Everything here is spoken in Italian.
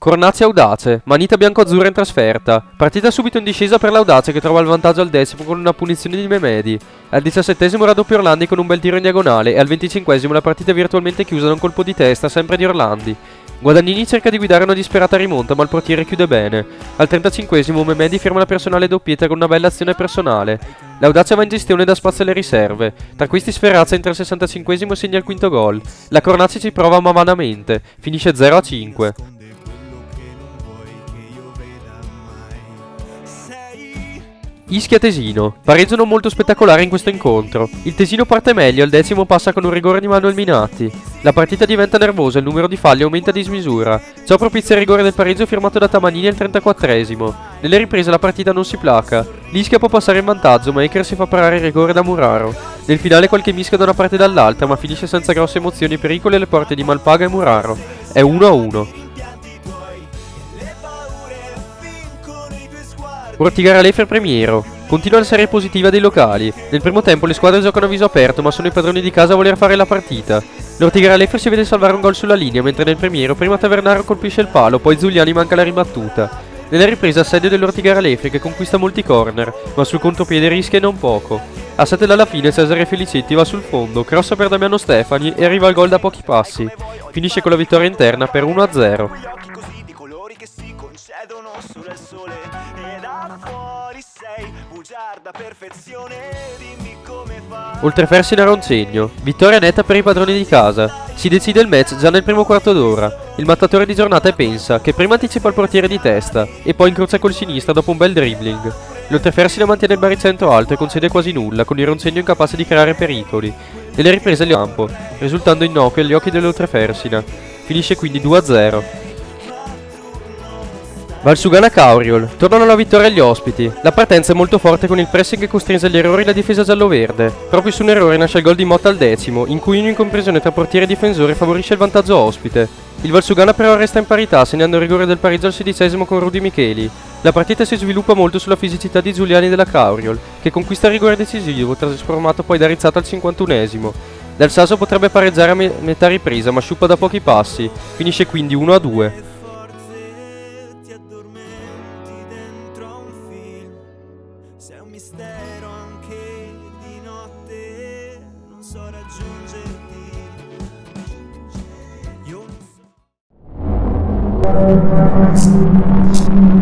Cornazzi Audace, manita bianco-azzurra in trasferta. Partita subito in discesa per l'Audace che trova il vantaggio al 10° con una punizione di Memedi. Al 17° raddoppio Orlandi con un bel tiro in diagonale e al 25° la partita è virtualmente chiusa da un colpo di testa sempre di Orlandi. Guadagnini cerca di guidare una disperata rimonta ma il portiere chiude bene. Al 35° Memedi firma la personale doppietta con una bella azione personale. L'Audace va in gestione da spazio alle riserve. Tra questi Sferrazza entra al 65° e segna il quinto gol. La Cornazzi ci prova ma vanamente. Finisce 0-5. Ischia Tesino, pareggio non molto spettacolare in questo incontro. Il Tesino parte meglio, al 10° passa con un rigore di Manuel Minatti. La partita diventa nervosa e il numero di falli aumenta a dismisura. Ciò propizia il rigore del pareggio firmato da Tamanini al 34°. Nelle riprese la partita non si placa. L'Ischia può passare in vantaggio ma Eker si fa parare il rigore da Muraro. Nel finale qualche mischia da una parte e dall'altra ma finisce senza grosse emozioni e pericoli alle porte di Malpaga e Muraro. È 1-1. Ortigara Lefer Premiero. Continua la serie positiva dei locali. Nel primo tempo le squadre giocano a viso aperto ma sono i padroni di casa a voler fare la partita. L'Ortigara Lefer si vede salvare un gol sulla linea mentre nel Premiero prima Tavernaro colpisce il palo, poi Zuliani manca la ribattuta. Nella ripresa assedio dell'Ortigara Lefer che conquista molti corner ma sul contropiede rischia e non poco. A 7 dalla fine Cesare Felicetti va sul fondo, crossa per Damiano Stefani e arriva al gol da pochi passi. Finisce con la vittoria interna per 1-0. Solo il sole e da fuori sei bugiarda perfezione, dimmi come fai. Oltre Fersina Roncegno, vittoria netta per i padroni di casa. Si decide il match già nel primo quarto d'ora. Il mattatore di giornata è Pensa, che prima anticipa il portiere di testa e poi incrocia col sinistra dopo un bel dribbling. L'Oltrefersina mantiene il baricentro alto e concede quasi nulla, con il Roncegno incapace di creare pericoli. Nelle riprese il campo, risultando innocui agli occhi dell'Oltrefersina. Finisce quindi 2-0. Valsugana Cauriol, tornano alla vittoria gli ospiti. La partenza è molto forte con il pressing che costringe agli errori la difesa giallo-verde. Proprio su un errore nasce il gol di Motta al 10°, in cui un'incompresione tra portiere e difensore favorisce il vantaggio ospite. Il Valsugana però resta in parità, segnando il rigore del pareggio al 16° con Rudy Micheli. La partita si sviluppa molto sulla fisicità di Giuliani della Cauriol, che conquista il rigore decisivo, trasformato poi da Rizzata al 51°. Dal Sasso potrebbe pareggiare a metà ripresa, ma sciuppa da pochi passi. Finisce quindi 1-2. Sei un mistero anche di notte, non so raggiungerti. Io non so.